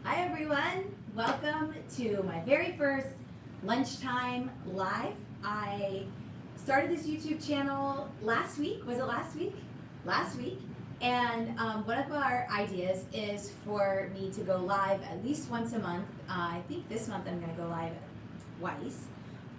Hi everyone, welcome to my very first Lunchtime Live. I started this YouTube channel last week, was it last week? Last week. And one of our ideas is for me to go live at least once a month. I think this month I'm going to go live twice.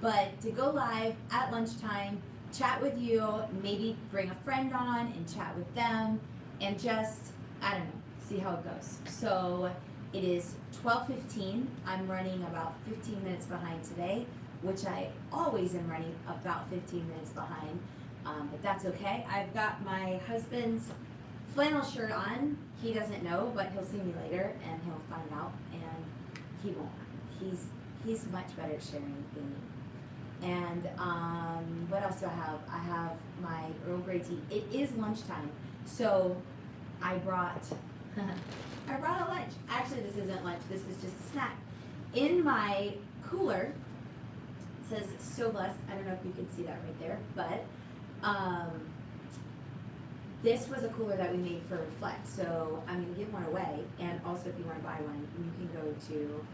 But to go live at lunchtime, chat with you, maybe bring a friend on and chat with them, and just, I don't know, see how it goes. So it is 12:15. I'm running about 15 minutes behind today, which I always am running about 15 minutes behind, but that's okay. I've got my husband's flannel shirt on. He doesn't know, but he'll see me later and he'll find out, and he won't. He's much better at sharing than me. And what else do I have? I have my Earl Grey tea. It is lunchtime, so I brought a lunch. Actually, this isn't lunch. This is just a snack. In my cooler, it says "So Blessed." I don't know if you can see that right there, but this was a cooler that we made for Reflect. So I'm gonna give one away. And also, if you want to buy one, you can go to,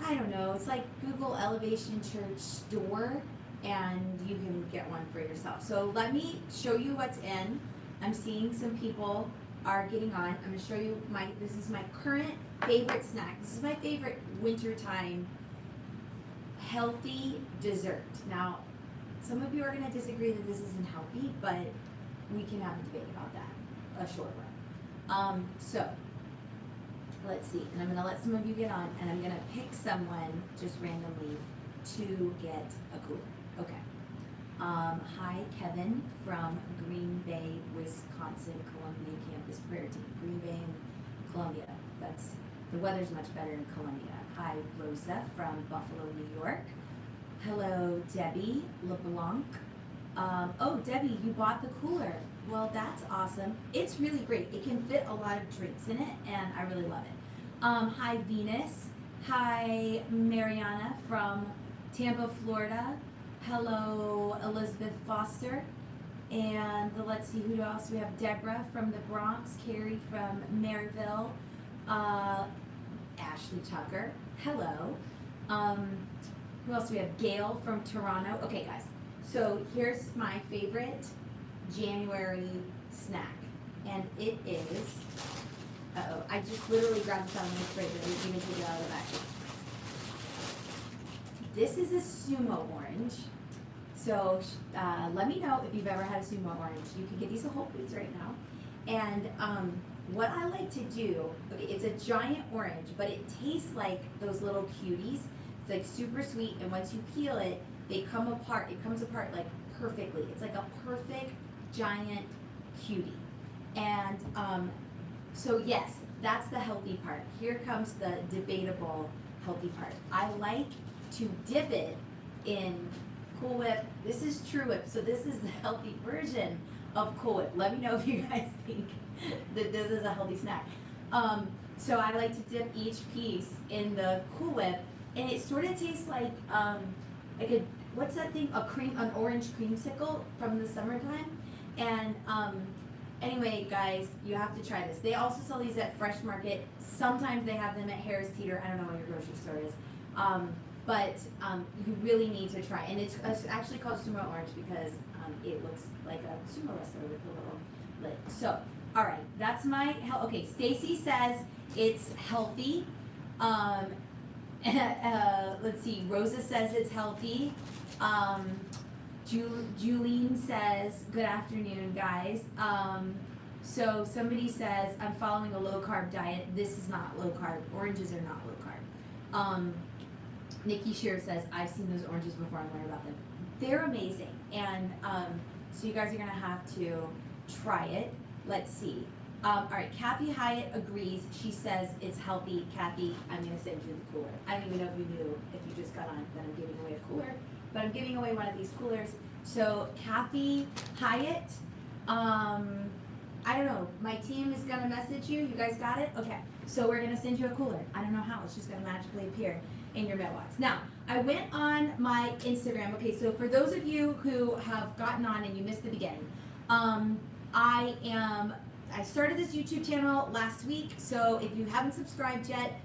I don't know, it's like Google Elevation Church store, and you can get one for yourself. So let me show you what's in. I'm seeing some people are getting on. I'm gonna show you this is my current favorite snack. This is my favorite wintertime healthy dessert. Now, some of you are gonna disagree that this isn't healthy, but we can have a debate about that, a short one. So, let's see, and I'm gonna let some of you get on, and I'm gonna pick someone just randomly to get a cooler. Okay. Hi, Kevin from Green Bay, Wisconsin, Columbia campus prayer team. Green Bay and Columbia. The weather's much better in Columbia. Hi, Rosa from Buffalo, New York. Hello, Debbie LeBlanc. Oh, Debbie, you bought the cooler. Well, that's awesome. It's really great. It can fit a lot of drinks in it, and I really love it. Hi, Venus. Hi, Mariana from Tampa, Florida. Hello, Elizabeth Foster. And let's see, who else? We have Deborah from the Bronx, Carrie from Maryville, Ashley Tucker. Hello. Who else do we have? Gail from Toronto. Okay, guys. So here's my favorite January snack. And it is, I just literally grabbed this out of my fridge. I didn't even take it out of the bag. This is a sumo orange. So let me know if you've ever had a sumo orange. You can get these at Whole Foods right now. And what I like to do, okay, it's a giant orange, but it tastes like those little cuties. It's like super sweet, and once you peel it, they come apart. It comes apart like perfectly. It's like a perfect giant cutie. And so yes, that's the healthy part. Here comes the debatable healthy part. I like to dip it in Cool Whip. This is True Whip, so this is the healthy version of Cool Whip. Let me know if you guys think that this is a healthy snack. So I like to dip each piece in the Cool Whip, and it sort of tastes like a, what's that thing? An orange creamsicle from the summertime. And anyway, guys, you have to try this. They also sell these at Fresh Market. Sometimes they have them at Harris Teeter. I don't know what your grocery store is. But you really need to try. And it's actually called Sumo Orange because it looks like a sumo wrestler with a little lid. So, all right, that's my okay. Stacy says it's healthy. Let's see. Rosa says it's healthy. Julene says good afternoon, guys. So somebody says I'm following a low carb diet. This is not low carb. Oranges are not low carb. Nikki Shear says, I've seen those oranges before and learned about them. They're amazing. And so you guys are going to have to try it. Let's see. All right, Kathy Hyatt agrees. She says it's healthy. Kathy, I'm going to send you the cooler. I don't even know if you knew, if you just got on, that I'm giving away a cooler. But I'm giving away one of these coolers. So Kathy Hyatt, I don't know. My team is going to message you. You guys got it? Okay. So we're going to send you a cooler. I don't know how. It's just going to magically appear in your mailbox. Now, I went on my Instagram. Okay, so for those of you who have gotten on and you missed the beginning, I started this YouTube channel last week, so if you haven't subscribed yet,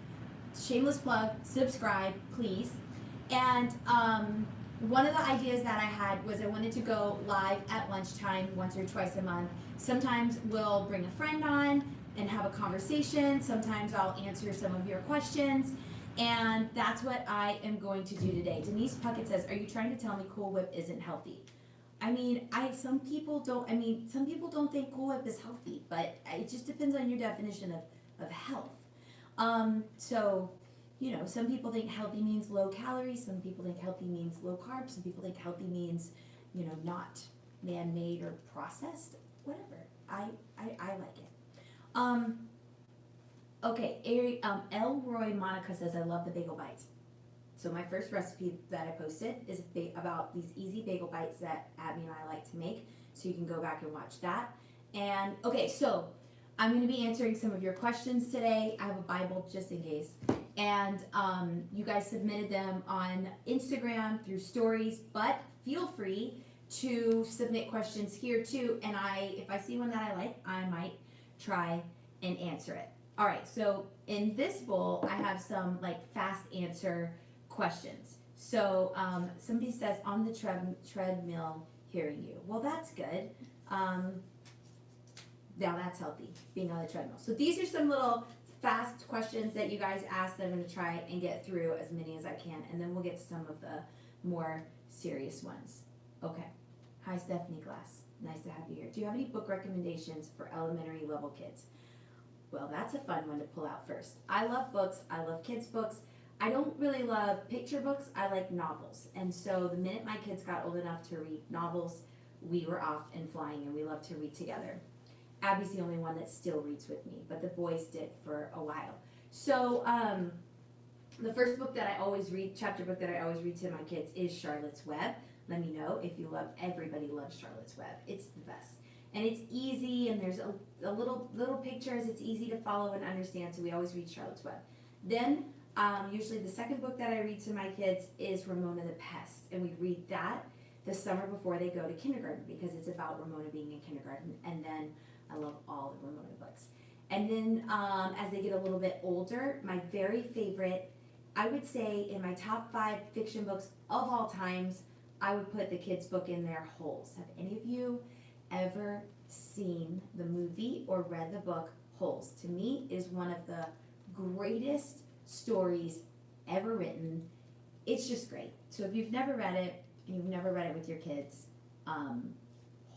shameless plug, subscribe, please. And one of the ideas that I had was I wanted to go live at lunchtime once or twice a month. Sometimes we'll bring a friend on and have a conversation. Sometimes I'll answer some of your questions. And that's what I am going to do today. Denise Puckett says, "Are you trying to tell me Cool Whip isn't healthy?" I mean, some people don't think Cool Whip is healthy, but it just depends on your definition of health. So, some people think healthy means low calories, some people think healthy means low carbs, some people think healthy means, not man-made or processed, whatever. I like it. Okay, Elroy Monica says, "I love the bagel bites." So my first recipe that I posted is about these easy bagel bites that Abby and I like to make. So you can go back and watch that. And okay, so I'm going to be answering some of your questions today. I have a Bible just in case. And you guys submitted them on Instagram through stories, but feel free to submit questions here too. And if I see one that I like, I might try and answer it. All right, so in this bowl, I have some fast answer questions. So somebody says, "On the treadmill, hearing you." Well, that's good. Now that's healthy, being on the treadmill. So these are some little fast questions that you guys asked that I'm going to try and get through as many as I can, and then we'll get to some of the more serious ones. Okay. Hi, Stephanie Glass. Nice to have you here. Do you have any book recommendations for elementary level kids? Well, that's a fun one to pull out first. I love books. I love kids' books. I don't really love picture books. I like novels. And so the minute my kids got old enough to read novels, we were off and flying, and we love to read together. Abby's the only one that still reads with me, but the boys did for a while. So the first book that I always read, chapter book that I always read to my kids is Charlotte's Web. Let me know if you everybody loves Charlotte's Web. It's the best. And it's easy, and there's a little pictures. It's easy to follow and understand, so we always read Charlotte's Web. Then usually the second book that I read to my kids is Ramona the Pest, and we read that the summer before they go to kindergarten because it's about Ramona being in kindergarten. And then I love all the Ramona books. And then as they get a little bit older, my very favorite, I would say in my top 5 fiction books of all times, I would put the kids' book in there, Holes. Have any of you ever seen the movie or read the book Holes? To me, is one of the greatest stories ever written. It's just great. So if you've never read it and you've never read it with your kids,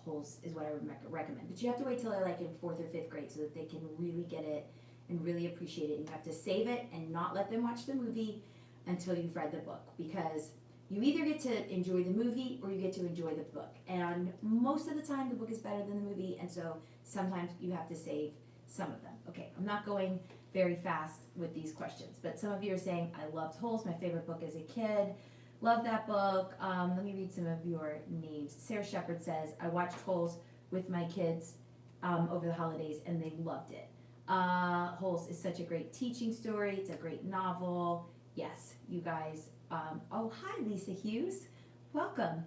Holes is what I would recommend. But you have to wait till they're in 4th or 5th grade so that they can really get it and really appreciate it. And you have to save it and not let them watch the movie until you've read the book, because you either get to enjoy the movie or you get to enjoy the book. And most of the time the book is better than the movie, and so sometimes you have to save some of them. Okay, I'm not going very fast with these questions, but some of you are saying, "I loved Holes, my favorite book as a kid." Love that book. Let me read some of your names. Sarah Shepard says, "I watched Holes with my kids over the holidays and they loved it." Holes is such a great teaching story. It's a great novel. Yes, you guys. Oh, hi, Lisa Hughes. Welcome.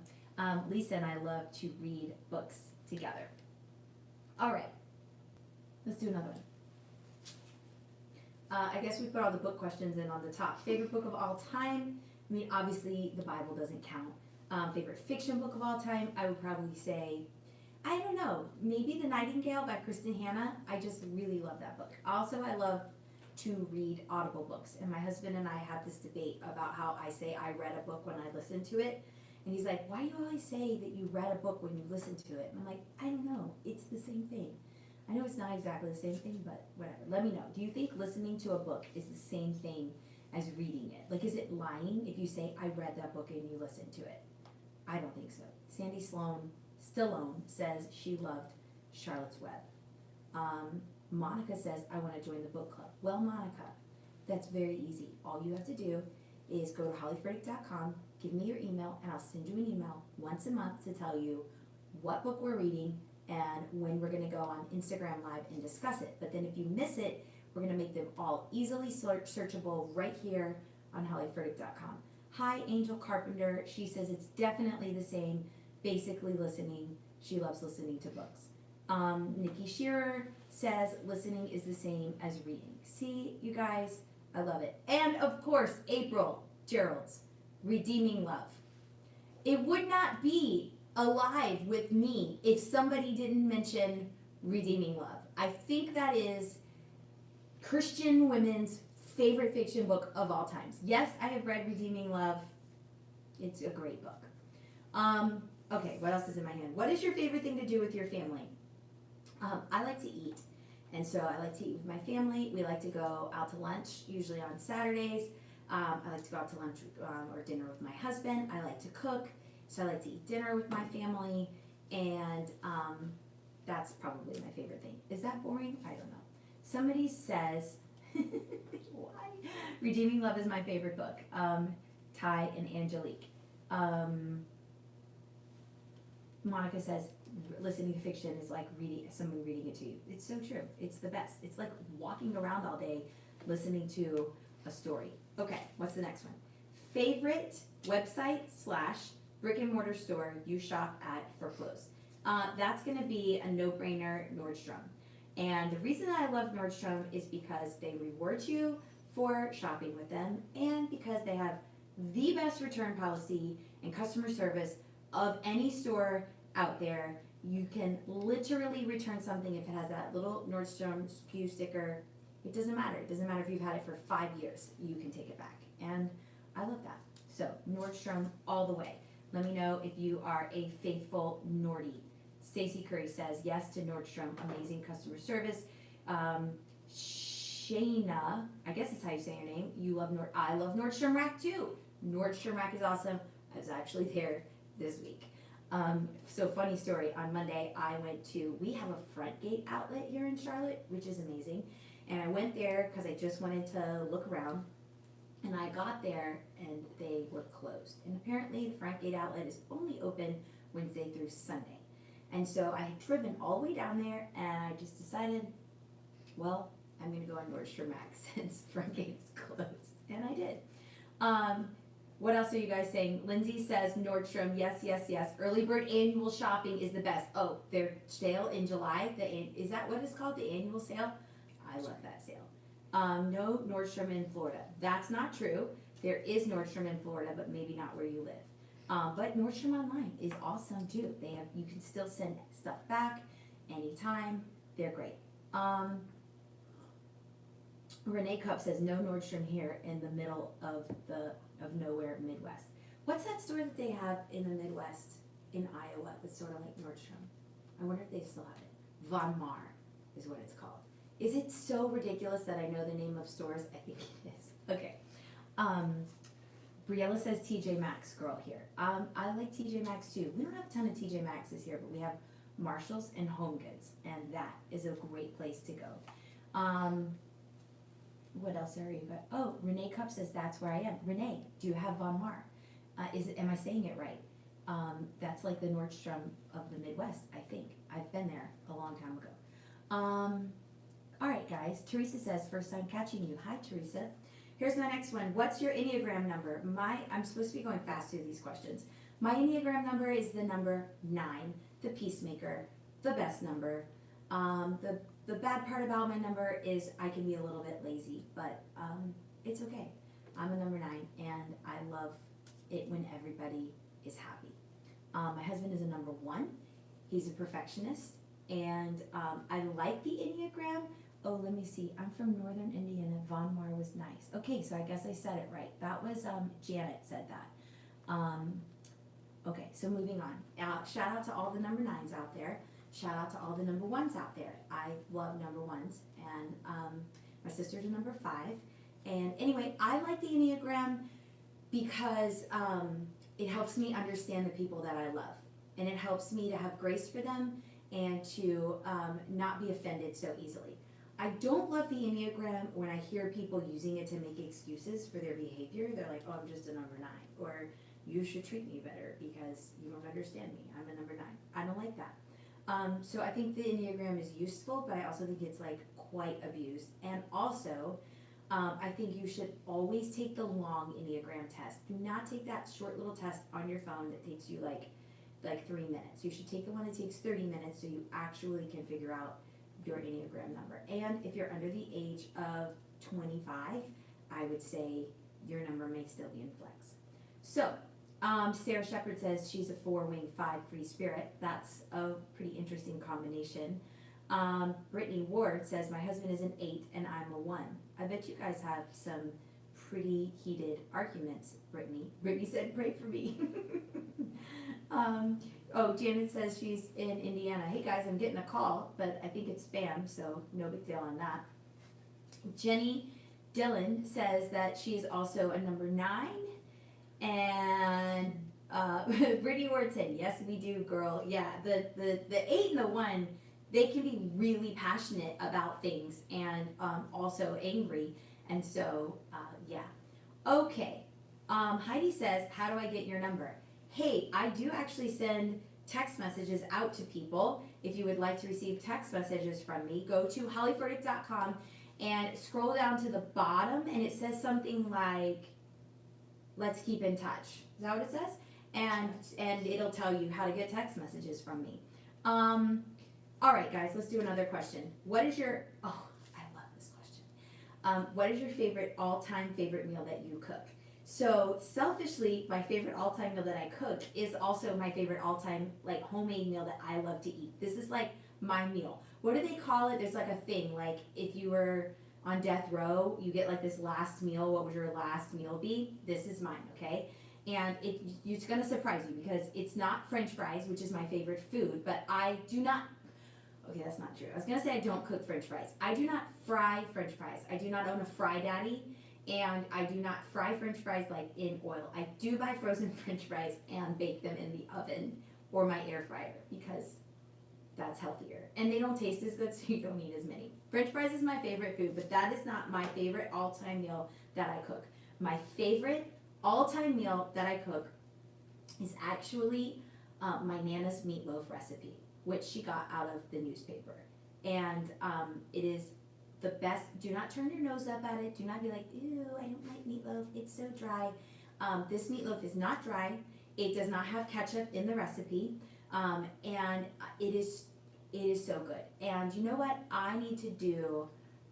Lisa and I love to read books together. All right, let's do another one. I guess we put all the book questions in on the top. Favorite book of all time? I mean, obviously the Bible doesn't count. Favorite fiction book of all time? I would probably say, I don't know, maybe The Nightingale by Kristen Hanna. I just really love that book. Also, I love to read Audible books, and my husband and I have this debate about how I say I read a book when I listen to it, and he's like, "Why do you always say that you read a book when you listen to it?" And I'm like, I don't know, it's the same thing. I know it's not exactly the same thing, but whatever. Let me know. Do you think listening to a book is the same thing as reading it? Is it lying if you say, "I read that book" and you listen to it? I don't think so. Sandy Stallone says she loved Charlotte's Web. Monica says, "I want to join the book club." Well, Monica, that's very easy. All you have to do is go to hollyfurtick.com, give me your email, and I'll send you an email once a month to tell you what book we're reading and when we're going to go on Instagram Live and discuss it. But then if you miss it, we're going to make them all easily searchable right here on hollyfurtick.com. Hi, Angel Carpenter. She says it's definitely the same, basically listening. She loves listening to books. Nikki Shearer says listening is the same as reading. See, you guys, I love it. And of course, April Gerald's Redeeming Love. It would not be alive with me if somebody didn't mention Redeeming Love. I think that is Christian women's favorite fiction book of all times. Yes, I have read Redeeming Love. It's a great book. Okay, what else is in my hand? What is your favorite thing to do with your family? I like to eat. And so I like to eat with my family. We like to go out to lunch, usually on Saturdays. I like to go out to lunch or dinner with my husband. I like to cook, so I like to eat dinner with my family. And that's probably my favorite thing. Is that boring? I don't know. Somebody says, why? Redeeming Love is my favorite book. Ty and Angelique. Monica says, listening to fiction is like someone reading it to you. It's so true. It's the best. It's like walking around all day listening to a story. Okay, what's the next one? Favorite website / brick and mortar store you shop at for clothes. That's gonna be a no-brainer, Nordstrom. And the reason that I love Nordstrom is because they reward you for shopping with them and because they have the best return policy and customer service of any store out there. You can literally return something if it has that little Nordstrom SKU sticker. It doesn't matter. It doesn't matter if you've had it for 5 years. You can take it back. And I love that. So Nordstrom all the way. Let me know if you are a faithful Nordy. Stacy Curry says yes to Nordstrom. Amazing customer service. Shayna, I guess that's how you say your name. You love I love Nordstrom Rack too. Nordstrom Rack is awesome. I was actually there this week. So funny story, on Monday we have a front gate outlet here in Charlotte, which is amazing. And I went there because I just wanted to look around. And I got there and they were closed. And apparently the front gate outlet is only open Wednesday through Sunday. And so I had driven all the way down there and I just decided, well, I'm gonna go on Nordstrom Rack since front gate is closed. And I did. What else are you guys saying? Lindsay says Nordstrom, yes, yes, yes. Early bird annual shopping is the best. Oh, their sale in July, is that what it's called, the annual sale? I love that sale. No Nordstrom in Florida. That's not true. There is Nordstrom in Florida, but maybe not where you live. But Nordstrom online is awesome too. You can still send stuff back anytime. They're great. Renee Cup says no Nordstrom here in the middle of nowhere, Midwest. What's that store that they have in the Midwest in Iowa that's sort of like Nordstrom? I wonder if they still have it. Von Mar is what it's called. Is it so ridiculous that I know the name of stores? I think it is. Okay. Briella says TJ Maxx girl here. I like TJ Maxx too. We don't have a ton of TJ Maxx's here, but we have Marshalls and Home Goods, and that is a great place to go. What else are you got? Oh, Renee Cup says that's where I am. Renee, do you have Von Mar? Am I saying it right? That's like the Nordstrom of the Midwest, I think. I've been there a long time ago. All right, guys. Teresa says, first time catching you. Hi, Teresa. Here's my next one. What's your Enneagram number? I'm supposed to be going fast through these questions. My Enneagram number is the number 9, the peacemaker, the best number. The bad part about my number is I can be a little bit lazy, but it's okay. I'm a number 9, and I love it when everybody is happy. My husband is a number 1. He's a perfectionist, and I like the Enneagram. Oh, let me see. I'm from Northern Indiana. Von Mar was nice. Okay, so I guess I said it right. That was Janet said that. Okay, so moving on. Shout out to all the number 9s out there. Shout out to all the number 1s out there. I love number 1s, and my sister's a number 5. And anyway, I like the Enneagram because it helps me understand the people that I love, and it helps me to have grace for them and to not be offended so easily. I don't love the Enneagram when I hear people using it to make excuses for their behavior. They're like, oh, I'm just a number 9, or you should treat me better because you don't understand me. I'm a number 9. I don't like that. So I think the Enneagram is useful, but I also think it's like quite abused. And also, I think you should always take the long Enneagram test. Do not take that short little test on your phone that takes you like 3 minutes. You should take the one that takes 30 minutes so you actually can figure out your Enneagram number. And if you're under the age of 25, I would say your number may still be in flex. So, Sarah Shepard says she's a 4-wing 5 free spirit. That's a pretty interesting combination. Brittany Ward says my husband is an 8 and I'm a 1. I bet you guys have some pretty heated arguments, Brittany. Brittany said pray for me. Janet says she's in Indiana. Hey guys, I'm getting a call, but I think it's spam, so no big deal on that. Jenny Dillon says that she's also a number 9. And Brittany Ward said, yes, we do, girl. Yeah, the 8 and the 1, they can be really passionate about things and also angry. And so, yeah. Okay. Heidi says, how do I get your number? Hey, I do actually send text messages out to people. If you would like to receive text messages from me, go to hollyfurtick.com and scroll down to the bottom, and it says something like, let's keep in touch. Is that what it says? And it'll tell you how to get text messages from me. All right, guys, let's do another question. What is your, oh, I love this question. What is your favorite, all-time favorite meal that you cook? So selfishly, my favorite all-time meal that I cook is also my favorite all-time like homemade meal that I love to eat. This is like my meal. What do they call it? There's like a thing, like if you were on death row, you get like this last meal. What would your last meal be? This is mine, okay? And it's gonna surprise you because it's not French fries, which is my favorite food, but I do not, okay, that's not true. I was gonna say I don't cook French fries. I do not fry French fries. I do not own a fry daddy, and I do not fry French fries like in oil. I do buy frozen French fries and bake them in the oven or my air fryer because that's healthier. And they don't taste as good, so you don't need as many. French fries is my favorite food, but that is not my favorite all-time meal that I cook. My favorite all-time meal that I cook is actually my Nana's meatloaf recipe, which she got out of the newspaper. And it is the best. Do not turn your nose up at it. Do not be like, ew, I don't like meatloaf. It's so dry. This meatloaf is not dry. It does not have ketchup in the recipe. And it is so good. And you know what? I need to do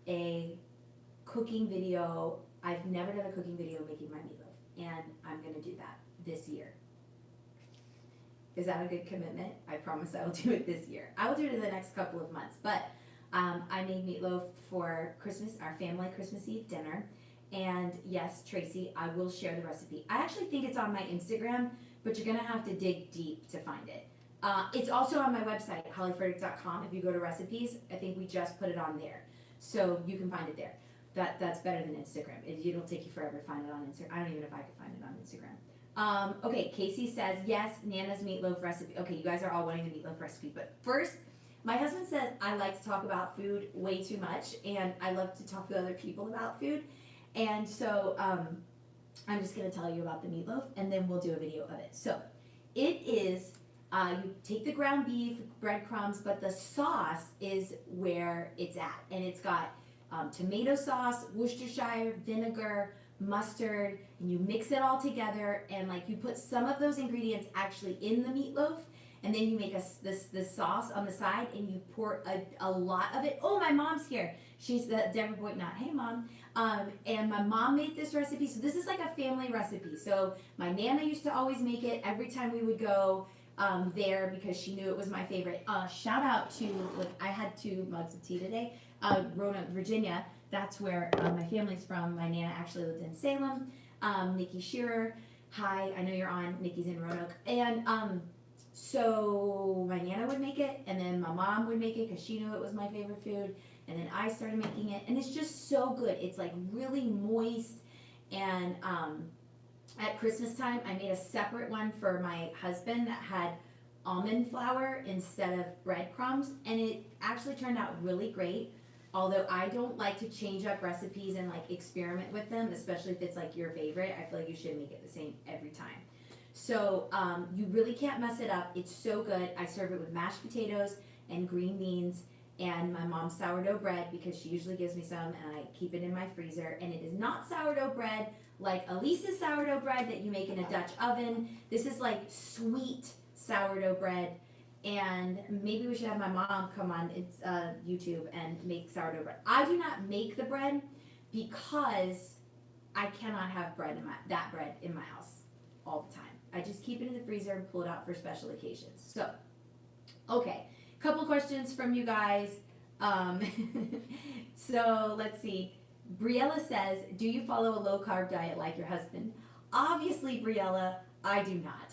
a cooking video. I've never done a cooking video making my meatloaf, and I'm gonna do that this year. Is that a good commitment? I promise I will do it this year. I will do it in the next couple of months, but I made meatloaf for Christmas, our family Christmas Eve dinner. And yes, Tracy, I will share the recipe. I actually think it's on my Instagram, but you're gonna have to dig deep to find it. It's also on my website, hollyfurtick.com. If you go to recipes, I think we just put it on there. So you can find it there. That's better than Instagram. It'll take you forever to find it on Instagram. I don't even know if I could find it on Instagram. Okay, Casey says, yes, Nana's meatloaf recipe. Okay, you guys are all wanting the meatloaf recipe. But first, my husband says I like to talk about food way too much, and I love to talk to other people about food. And so I'm just going to tell you about the meatloaf, and then we'll do a video of it. So it is, you take the ground beef, breadcrumbs, but the sauce is where it's at. And it's got tomato sauce, Worcestershire, vinegar, mustard, and you mix it all together, and like you put some of those ingredients actually in the meatloaf, and then you make this sauce on the side, and you pour a lot of it. Oh, my mom's here. She's Deborah Boynton. Hey, Mom. And my mom made this recipe, so this is like a family recipe. So my Nana used to always make it every time we would go there because she knew it was my favorite. Shout out to, like, I had 2 mugs of tea today. Roanoke, Virginia. That's where my family's from. My Nana actually lived in Salem. Nikki Shearer. Hi, I know you're on. Nikki's in Roanoke. And so my Nana would make it, and then my mom would make it because she knew it was my favorite food. And then I started making it, and it's just so good. It's like really moist. And at Christmas time, I made a separate one for my husband that had almond flour instead of breadcrumbs, and it actually turned out really great. Although I don't like to change up recipes and like experiment with them, especially if it's like your favorite. I feel like you should make it the same every time. So you really can't mess it up. It's so good. I serve it with mashed potatoes and green beans and my mom's sourdough bread because she usually gives me some, and I keep it in my freezer. And it is not sourdough bread like Elise's sourdough bread that you make in a Dutch oven. This is like sweet sourdough bread. And maybe we should have my mom come on YouTube and make sourdough bread. I do not make the bread because I cannot have that bread in my house all the time. I just keep it in the freezer and pull it out for special occasions. So, okay, couple questions from you guys. Um, so let's see. Briella says, do you follow a low carb diet like your husband? Obviously, Briella, I do not.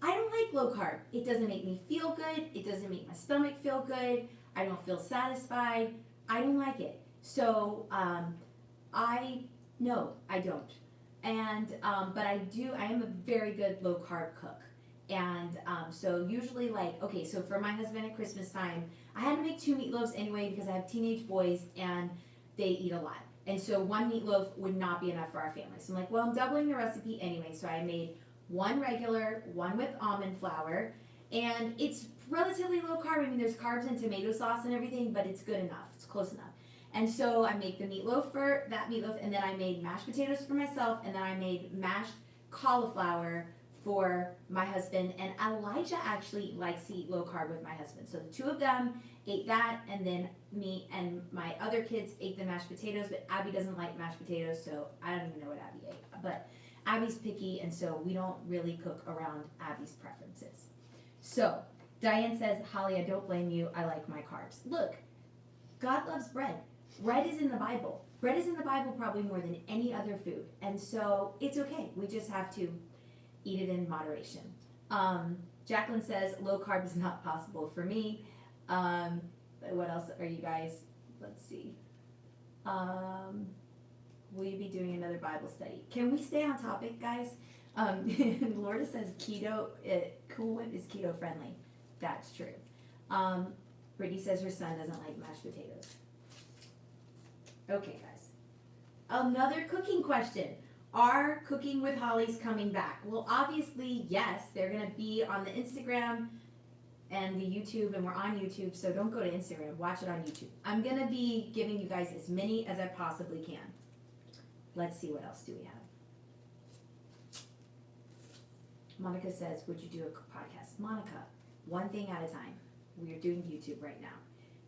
I don't like low carb. It doesn't make me feel good. It doesn't make my stomach feel good. I don't feel satisfied. I don't like it. So, no, I don't. And, but I am a very good low carb cook. And so usually okay, so for my husband at Christmas time, I had to make 2 meatloaves anyway because I have teenage boys and they eat a lot. And so 1 meatloaf would not be enough for our family. So I'm like, well, I'm doubling the recipe anyway. So I made 1 regular, 1 with almond flour. And it's relatively low carb. I mean, there's carbs and tomato sauce and everything, but it's good enough. It's close enough. And so I make the meatloaf for that meatloaf, and then I made mashed potatoes for myself, and then I made mashed cauliflower for my husband. And Elijah actually likes to eat low carb with my husband. So the 2 of them ate that, and then me and my other kids ate the mashed potatoes, but Abby doesn't like mashed potatoes, so I don't even know what Abby ate. But Abby's picky, and so we don't really cook around Abby's preferences. So Diane says, Holly, I don't blame you. I like my carbs. Look, God loves bread. Bread is in the Bible. Bread is in the Bible probably more than any other food. And so it's okay. We just have to eat it in moderation. Jacqueline says, low carb is not possible for me. What else are you guys? Let's see. Will you be doing another Bible study? Can we stay on topic, guys? Lorda says Cool Whip is keto friendly. That's true. Brittany says her son doesn't like mashed potatoes. Okay, guys. Another cooking question. Are Cooking with Hollies coming back? Well, obviously, yes. They're going to be on the Instagram and the YouTube, and we're on YouTube, so don't go to Instagram. Watch it on YouTube. I'm going to be giving you guys as many as I possibly can. Let's see, what else do we have? Monica says, would you do a podcast? Monica, one thing at a time. We are doing YouTube right now.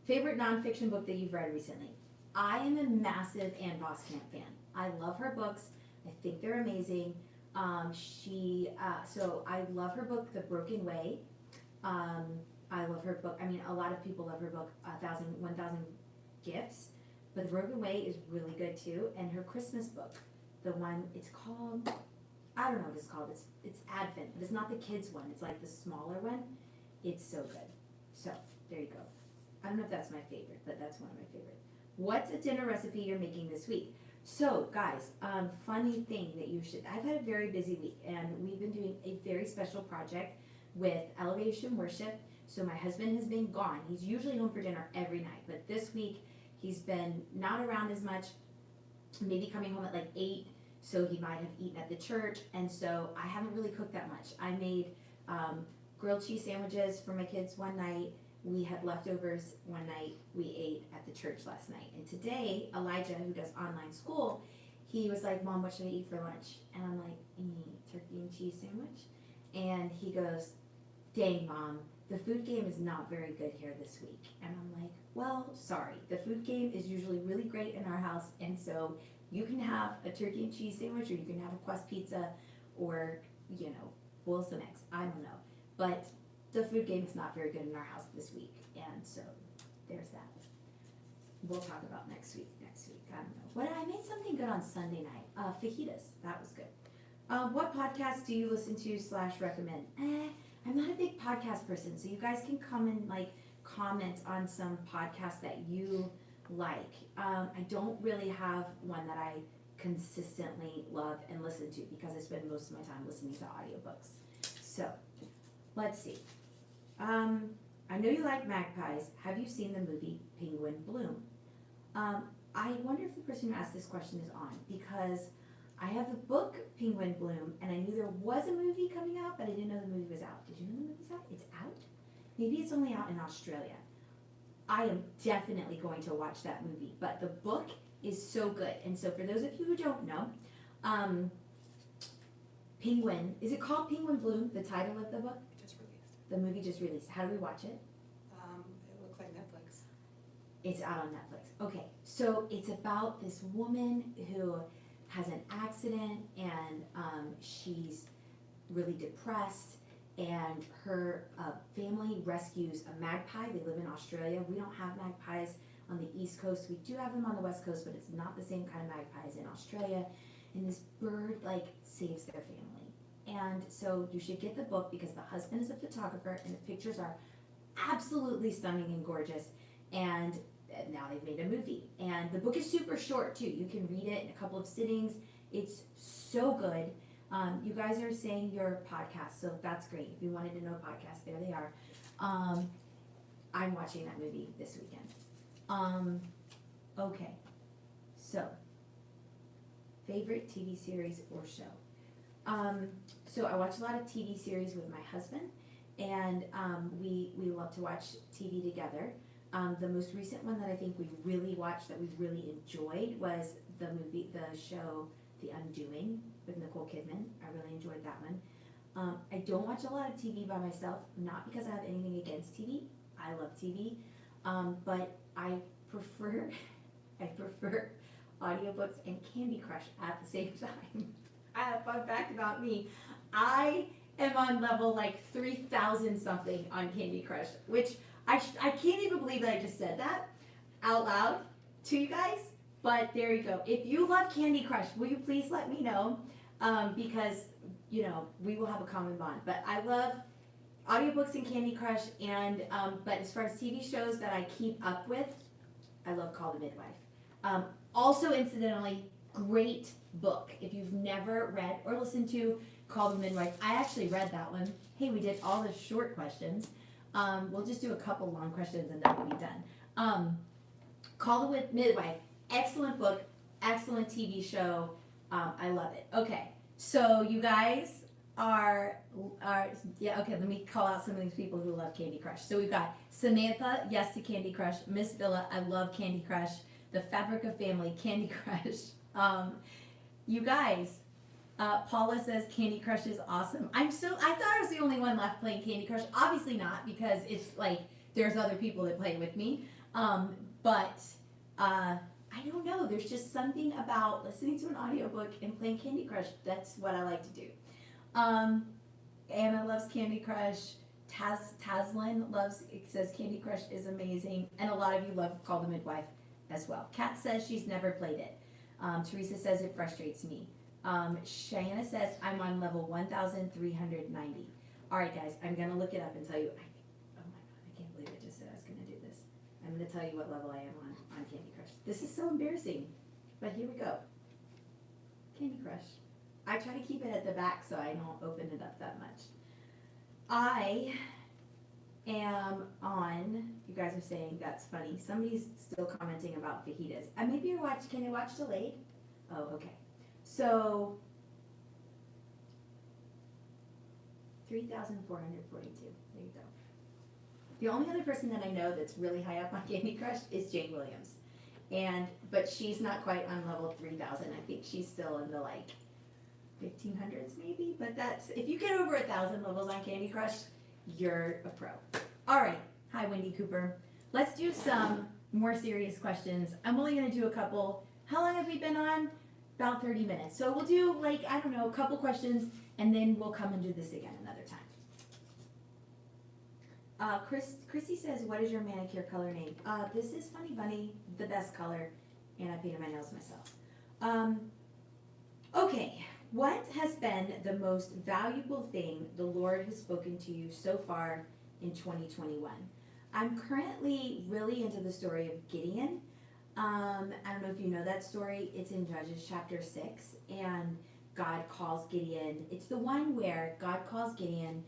Favorite nonfiction book that you've read recently? I am a massive Ann Voskamp fan. I love her books. I think they're amazing. So I love her book, The Broken Way. I love her book. I mean, a lot of people love her book, 1,000 Gifts. But The Broken Way is really good too. And her Christmas book, the one, it's called, I don't know what it's called. It's Advent, but it's not the kids one. It's like the smaller one. It's so good. So there you go. I don't know if that's my favorite, but that's one of my favorites. What's a dinner recipe you're making this week? So guys, funny thing that I've had a very busy week, and we've been doing a very special project with Elevation Worship. So my husband has been gone. He's usually home for dinner every night, but this week he's been not around as much, maybe coming home at like 8, so he might have eaten at the church, and so I haven't really cooked that much. I made grilled cheese sandwiches for my kids one night. We had leftovers one night. We ate at the church last night. And today, Elijah, who does online school, he was like, Mom, what should I eat for lunch? And I'm like, turkey and cheese sandwich. And he goes, dang, Mom, the food game is not very good here this week. And I'm like, well, sorry. The food game is usually really great in our house. And so you can have a turkey and cheese sandwich, or you can have a crust pizza, or, boil some eggs. I don't know. But the food game is not very good in our house this week, and so there's that. We'll talk about next week. I don't know. What I made something good on Sunday night. Fajitas. That was good. What podcast do you listen to / recommend? I'm not a big podcast person, so you guys can come and comment on some podcasts that you like. I don't really have one that I consistently love and listen to because I spend most of my time listening to audiobooks. So let's see. I know you like magpies. Have you seen the movie Penguin Bloom? I wonder if the person who asked this question is on, because I have the book Penguin Bloom, and I knew there was a movie coming out, but I didn't know the movie was out. Did you know the movie's out? It's out? Maybe it's only out in Australia. I am definitely going to watch that movie, but the book is so good. And so for those of you who don't know, Penguin, is it called Penguin Bloom, the title of the book? Just released. The movie just released. How do we watch it? It looks like Netflix. It's out on Netflix. Okay, so it's about this woman who has an accident, and she's really depressed, and her family rescues a magpie. They live in Australia. We don't have magpies on the East Coast. We do have them on the West Coast, but it's not the same kind of magpies in Australia. And this bird like saves their family. And so you should get the book because the husband is a photographer and the pictures are absolutely stunning and gorgeous. And now they've made a movie. And the book is super short too. You can read it in a couple of sittings. It's so good. You guys are saying your podcast, so that's great. If you wanted to know podcasts, there they are. I'm watching that movie this weekend. Okay, so favorite TV series or show. So I watch a lot of TV series with my husband, and we love to watch TV together. The most recent one that I think we really watched that we really enjoyed was the show The Undoing with Nicole Kidman. I really enjoyed that one. I don't watch a lot of TV by myself, not because I have anything against TV. I love TV, but I prefer audiobooks and Candy Crush at the same time. Fun fact about me, I am on level like 3,000 something on Candy Crush, which I can't even believe that I just said that out loud to you guys, but there you go. If you love Candy Crush, will you please let me know, because, you know, we will have a common bond. But I love audiobooks and Candy Crush, and but as far as TV shows that I keep up with, I love Call the Midwife. Also, incidentally, great book. If you've never read or listened to Call the Midwife, I actually read that one. Hey, we did all the short questions. We'll just do a couple long questions and then we'll be done. Call the Midwife, excellent book, excellent TV show. I love it. Okay, so you guys are yeah, okay, let me call out some of these people who love Candy Crush. So we've got Samantha, yes to Candy Crush. Miss Villa, I love Candy Crush. The Fabric of Family, Candy Crush. You guys, Paula says Candy Crush is awesome. I thought I was the only one left playing Candy Crush. Obviously not, because it's like there's other people that play with me. But I don't know. There's just something about listening to an audiobook and playing Candy Crush. That's what I like to do. Anna loves Candy Crush. Taslin says Candy Crush is amazing. And a lot of you love Call the Midwife as well. Kat says she's never played it. Teresa says it frustrates me. Shayna says I'm on level 1,390. All right, guys, I'm gonna look it up and tell you. Oh my God, I can't believe I just said I was gonna do this. I'm gonna tell you what level I am on Candy Crush. This is so embarrassing, but here we go. Candy Crush. I try to keep it at the back so I don't open it up that much. I am on, you guys are saying that's funny. Somebody's still commenting about fajitas. Maybe you're can you watch delayed? Oh, okay. So, 3,442. There you go. The only other person that I know that's really high up on Candy Crush is Jane Williams. But she's not quite on level 3,000. I think she's still in the like 1,500s maybe. But that's, if you get over 1,000 levels on Candy Crush, you're a pro. All right. Hi, Wendy Cooper. Let's do some more serious questions. I'm only going to do a couple. How long have we been on? About 30 minutes. So we'll do like, I don't know, a couple questions and then we'll come and do this again another time. Chrissy says, what is your manicure color name? This is Funny Bunny, the best color, and I painted my nails myself. Okay, what has been the most valuable thing the Lord has spoken to you so far in 2021? I'm currently really into the story of Gideon. I don't know if you know that story. It's in Judges chapter 6, and God calls Gideon. It's the one where God calls Gideon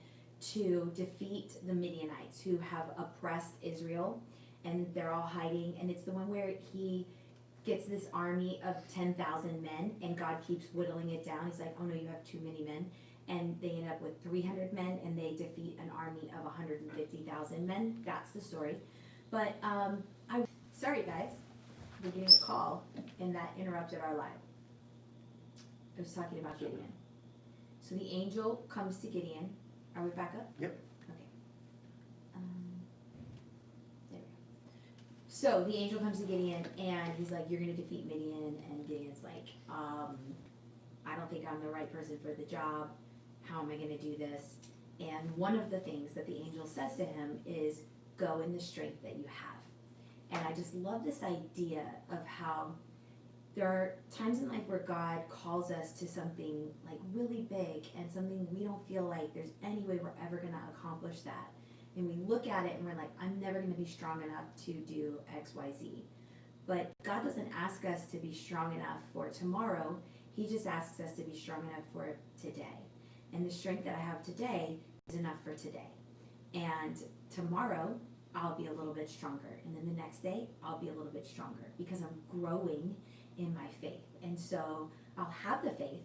to defeat the Midianites who have oppressed Israel, and they're all hiding. And it's the one where he gets this army of 10,000 men, and God keeps whittling it down. He's like, oh no, you have too many men. And they end up with 300 men, and they defeat an army of 150,000 men. That's the story. But sorry guys, we're getting a call, and that interrupted our live. I was talking about Gideon. So the angel comes to Gideon. Are we back up? Yep. Okay. There we go. So the angel comes to Gideon and he's like, you're gonna defeat Midian, and Gideon's like, I don't think I'm the right person for the job. How am I gonna do this? And one of the things that the angel says to him is, go in the strength that you have. And I just love this idea of how there are times in life where God calls us to something like really big and something we don't feel like there's any way we're ever gonna accomplish that. And we look at it and we're like, I'm never gonna be strong enough to do X, Y, Z. But God doesn't ask us to be strong enough for tomorrow. He just asks us to be strong enough for today. And the strength that I have today is enough for today. And tomorrow, I'll be a little bit stronger. And then the next day, I'll be a little bit stronger because I'm growing in my faith. And so I'll have the faith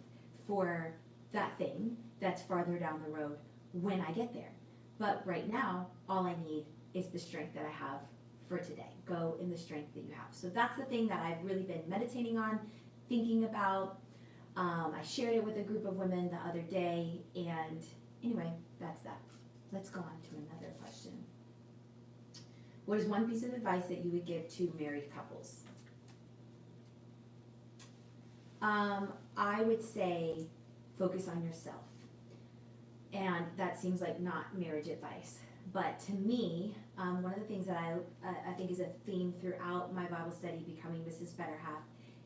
for that thing that's farther down the road when I get there. But right now, all I need is the strength that I have for today. Go in the strength that you have. So that's the thing that I've really been meditating on, thinking about. I shared it with a group of women the other day, and anyway, that's that. Let's go on to another question. What is one piece of advice that you would give to married couples? I would say focus on yourself. And that seems like not marriage advice. But to me, one of the things that I think is a theme throughout my Bible study, Becoming Mrs. Better Half,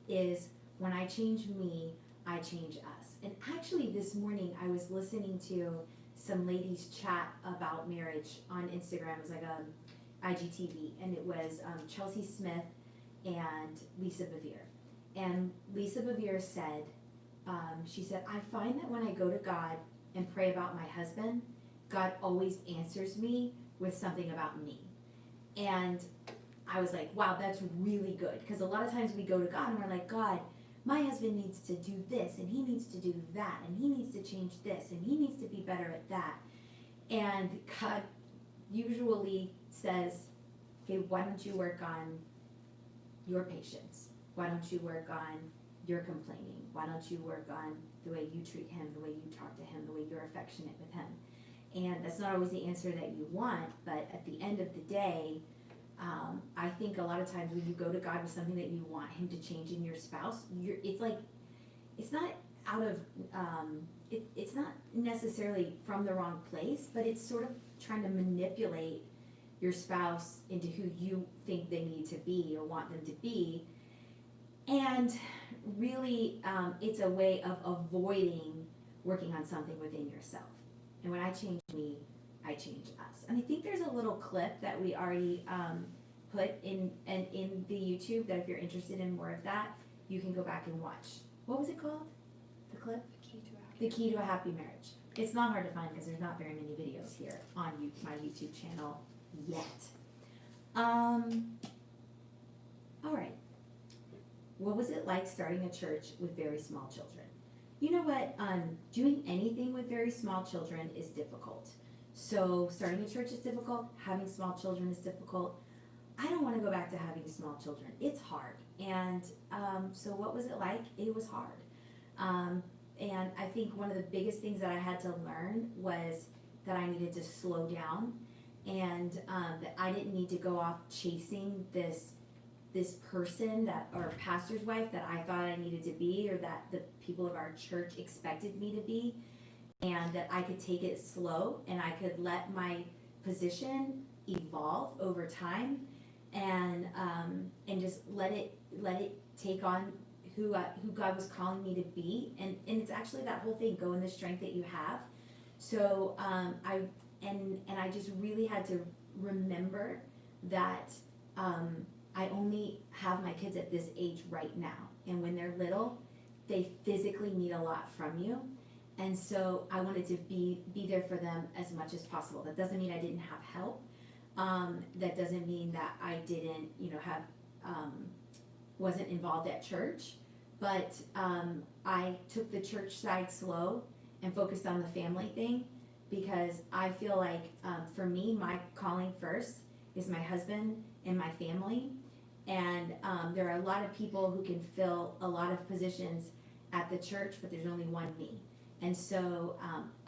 is when I change me, I change us. And actually this morning I was listening to some ladies chat about marriage on Instagram. It was like a IGTV, and it was Chelsea Smith and Lisa Bevere. And Lisa Bevere said, she said, I find that when I go to God and pray about my husband, God always answers me with something about me. And I was like, wow, that's really good. Because a lot of times we go to God and we're like, God, my husband needs to do this, and he needs to do that, and he needs to change this, and he needs to be better at that. And God usually says, okay, why don't you work on your patience? Why don't you work on your complaining? Why don't you work on the way you treat him, the way you talk to him, the way you're affectionate with him? And that's not always the answer that you want, but at the end of the day, I think a lot of times when you go to God with something that you want him to change in your spouse, it's not out of, it's not necessarily from the wrong place, but it's sort of trying to manipulate your spouse into who you think they need to be or want them to be. And really, it's a way of avoiding working on something within yourself. And when I change me, I change us. And I think there's a little clip that we already put in the YouTube that if you're interested in more of that, you can go back and watch. What was it called? The clip? The Key to a Happy Marriage. It's not hard to find because there's not very many videos here on my YouTube channel yet. All right. What was it like starting a church with very small children? You know what? Doing anything with very small children is difficult. So starting a church is difficult. Having small children is difficult. I don't want to go back to having small children. It's hard. And so what was it like? It was hard. And I think one of the biggest things that I had to learn was that I needed to slow down, and that I didn't need to go off chasing this person or pastor's wife that I thought I needed to be, or that the people of our church expected me to be, and that I could take it slow and I could let my position evolve over time, and just let it take on who God was calling me to be, and it's actually that whole thing, go in the strength that you have. So I just really had to remember that I only have my kids at this age right now, and when they're little, they physically need a lot from you, and so I wanted to be there for them as much as possible. That doesn't mean I didn't have help. That doesn't mean that I didn't, have wasn't involved at church, but I took the church side slow and focused on the family thing, because I feel like for me, my calling first is my husband and my family. And there are a lot of people who can fill a lot of positions at the church, but there's only one me. And so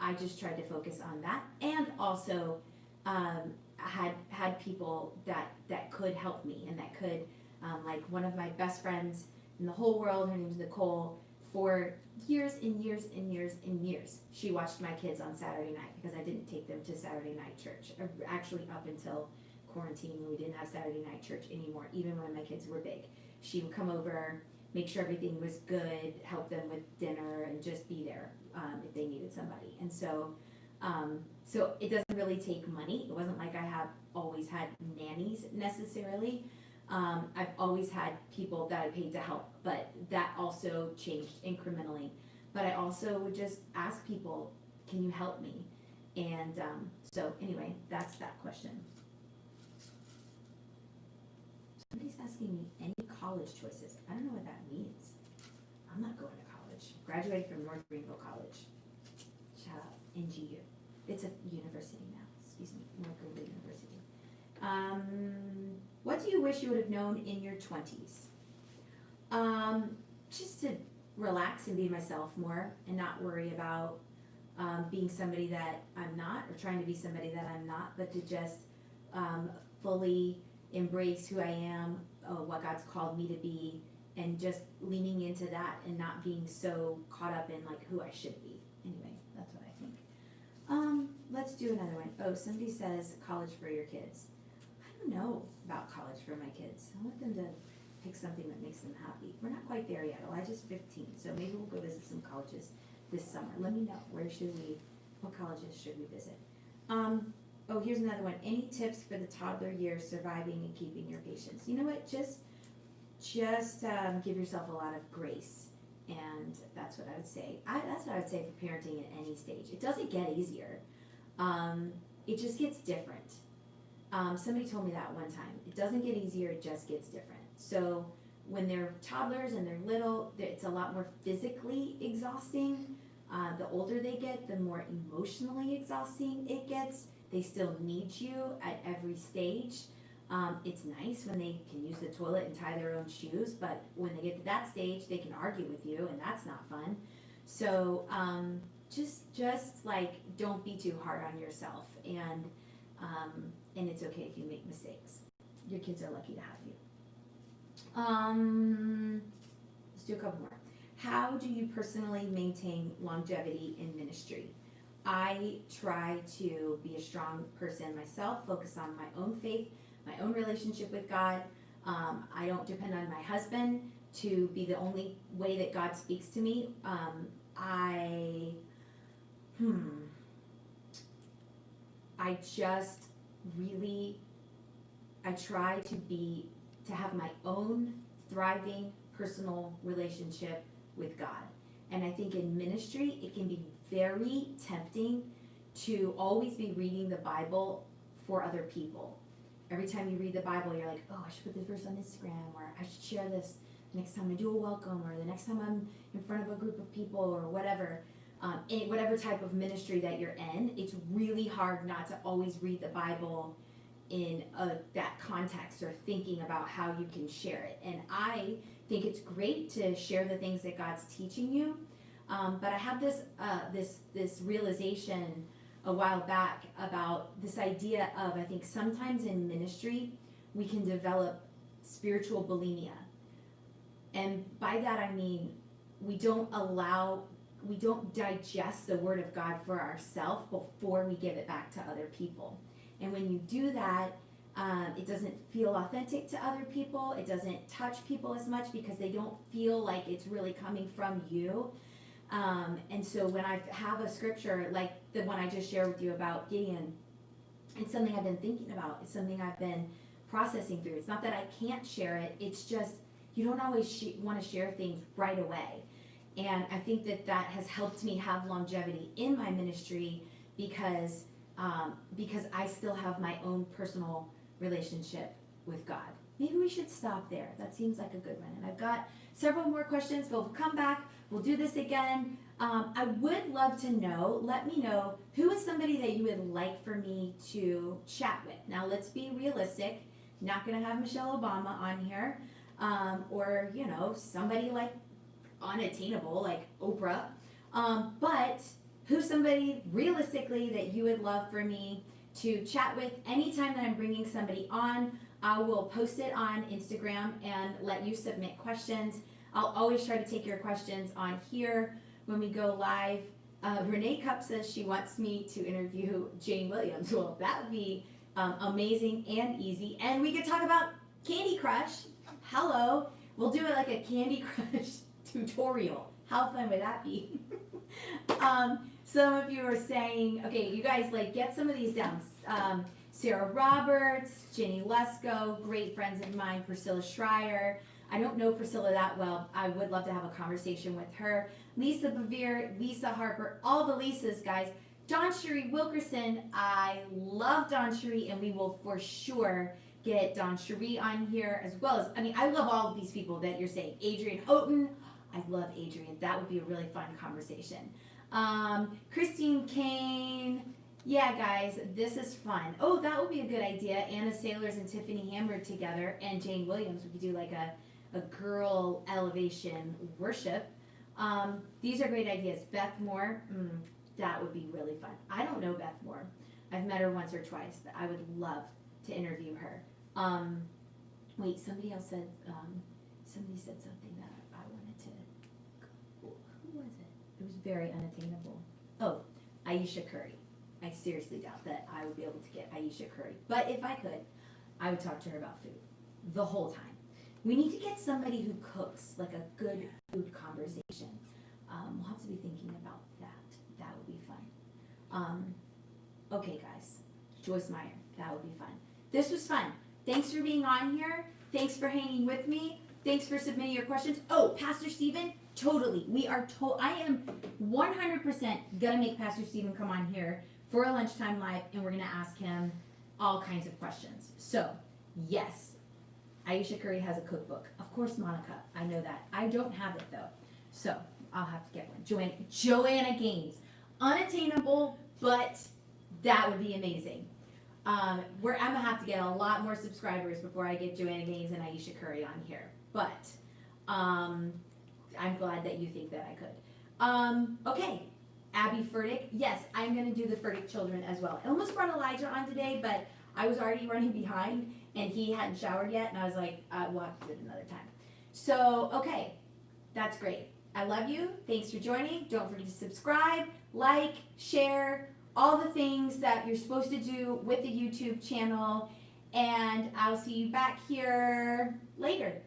I just tried to focus on that. And also, had people that could help me and that could, like one of my best friends in the whole world, her name's Nicole, for years and years and years and years. She watched my kids on Saturday night because I didn't take them to Saturday night church. Actually, up until quarantine, when we didn't have Saturday night church anymore, even when my kids were big. She would come over, make sure everything was good, help them with dinner, and just be there if they needed somebody. And so it doesn't really take money. It wasn't like I have always had nannies necessarily. I've always had people that I paid to help, but that also changed incrementally. But I also would just ask people, can you help me? And so anyway, that's that question. Somebody's asking me any college choices. I don't know what that means. I'm not going to college. Graduated from North Greenville College. Shout out, NGU. It's a university now. Excuse me, North Greenville University. What do you wish you would have known in your 20s? Just to relax and be myself more and not worry about being somebody that I'm not, or trying to be somebody that I'm not, but to just fully embrace who I am, what God's called me to be, and just leaning into that and not being so caught up in like who I should be. Anyway, that's what I think. Let's do another one. Oh, somebody says college for your kids. I don't know about college for my kids. I want them to pick something that makes them happy. We're not quite there yet. Elijah's 15, so maybe we'll go visit some colleges this summer. Let me know, what colleges should we visit? Oh, here's another one. Any tips for the toddler years, surviving and keeping your patience? You know what, just give yourself a lot of grace, and that's what I would say. That's what I would say for parenting at any stage. It doesn't get easier. It just gets different. Somebody told me that one time. It doesn't get easier, it just gets different. So when they're toddlers and they're little, it's a lot more physically exhausting. The older they get, the more emotionally exhausting it gets. They still need you at every stage. It's nice when they can use the toilet and tie their own shoes, but when they get to that stage, they can argue with you, and that's not fun. So just like, don't be too hard on yourself, and it's okay if you make mistakes. Your kids are lucky to have you. Let's do a couple more. How do you personally maintain longevity in ministry? I try to be a strong person myself, focus on my own faith, my own relationship with God. I don't depend on my husband to be the only way that God speaks to me. I just really, I try to have my own thriving personal relationship with God. And I think in ministry, it can be very tempting to always be reading the Bible for other people. Every time you read the Bible, you're like, oh, I should put this verse on Instagram, or I should share this next time I do a welcome, or the next time I'm in front of a group of people, or whatever. In whatever type of ministry that you're in, it's really hard not to always read the Bible in that context, or thinking about how you can share it. And I think it's great to share the things that God's teaching you. But I had this realization a while back about this idea of, I think sometimes in ministry we can develop spiritual bulimia. And by that I mean we don't digest the Word of God for ourselves before we give it back to other people. And when you do that, it doesn't feel authentic to other people. It doesn't touch people as much because they don't feel like it's really coming from you. And so when I have a scripture like the one I just shared with you about Gideon, it's something I've been thinking about. It's something I've been processing through. It's not that I can't share it. It's just you don't always want to share things right away. And I think that has helped me have longevity in my ministry because I still have my own personal relationship with God. Maybe we should stop there. That seems like a good one. And I've got several more questions, but we'll come back. We'll do this again. I would love to know, let me know, who is somebody that you would like for me to chat with? Now, let's be realistic. Not going to have Michelle Obama on here, or, somebody like unattainable, like Oprah. But who's somebody realistically that you would love for me to chat with. Anytime that I'm bringing somebody on, I will post it on Instagram and let you submit questions. I'll always try to take your questions on here when we go live. Renee Cup says she wants me to interview Jane Williams. Well, that would be amazing and easy. And we could talk about Candy Crush. Hello. We'll do it like a Candy Crush tutorial. How fun would that be? Some of you are saying, okay, you guys like get some of these down. Sarah Roberts, Jenny Lesko, great friends of mine, Priscilla Schreier. I don't know Priscilla that well. I would love to have a conversation with her. Lisa Bevere, Lisa Harper, all the Lisas, guys. Dawn Cherie Wilkerson, I love Dawn Cherie, and we will for sure get Dawn Cherie on here as well as, I mean, I love all of these people that you're saying. Adrian Houghton, I love Adrian. That would be a really fun conversation. Christine Kane, yeah, guys, this is fun. Oh, that would be a good idea. Anna Sailors and Tiffany Hammer together, and Jane Williams. We could do like a girl elevation worship. These are great ideas. Beth Moore, that would be really fun. I don't know Beth Moore. I've met her once or twice, but I would love to interview her. Wait, somebody else said, somebody said something that I wanted to, who was it? It was very unattainable. Oh, Aisha Curry. I seriously doubt that I would be able to get Aisha Curry. But if I could, I would talk to her about food the whole time. We need to get somebody who cooks, like a good food conversation. We'll have to be thinking about that. That would be fun. Okay, guys. Joyce Meyer. That would be fun. This was fun. Thanks for being on here. Thanks for hanging with me. Thanks for submitting your questions. Oh, Pastor Stephen, totally. I am 100% gonna make Pastor Stephen come on here for a lunchtime live, and we're gonna ask him all kinds of questions. So, yes, Aisha Curry has a cookbook. Of course, Monica, I know that. I don't have it though, so I'll have to get one. Joanna Gaines, unattainable, but that would be amazing. I'm gonna have to get a lot more subscribers before I get Joanna Gaines and Aisha Curry on here, but I'm glad that you think that I could. Okay, Abby Furtick, yes, I'm gonna do the Furtick children as well. I almost brought Elijah on today, but I was already running behind and he hadn't showered yet, and I was like, we'll have to do it another time. So, okay, that's great. I love you. Thanks for joining. Don't forget to subscribe, like, share, all the things that you're supposed to do with the YouTube channel, and I'll see you back here later.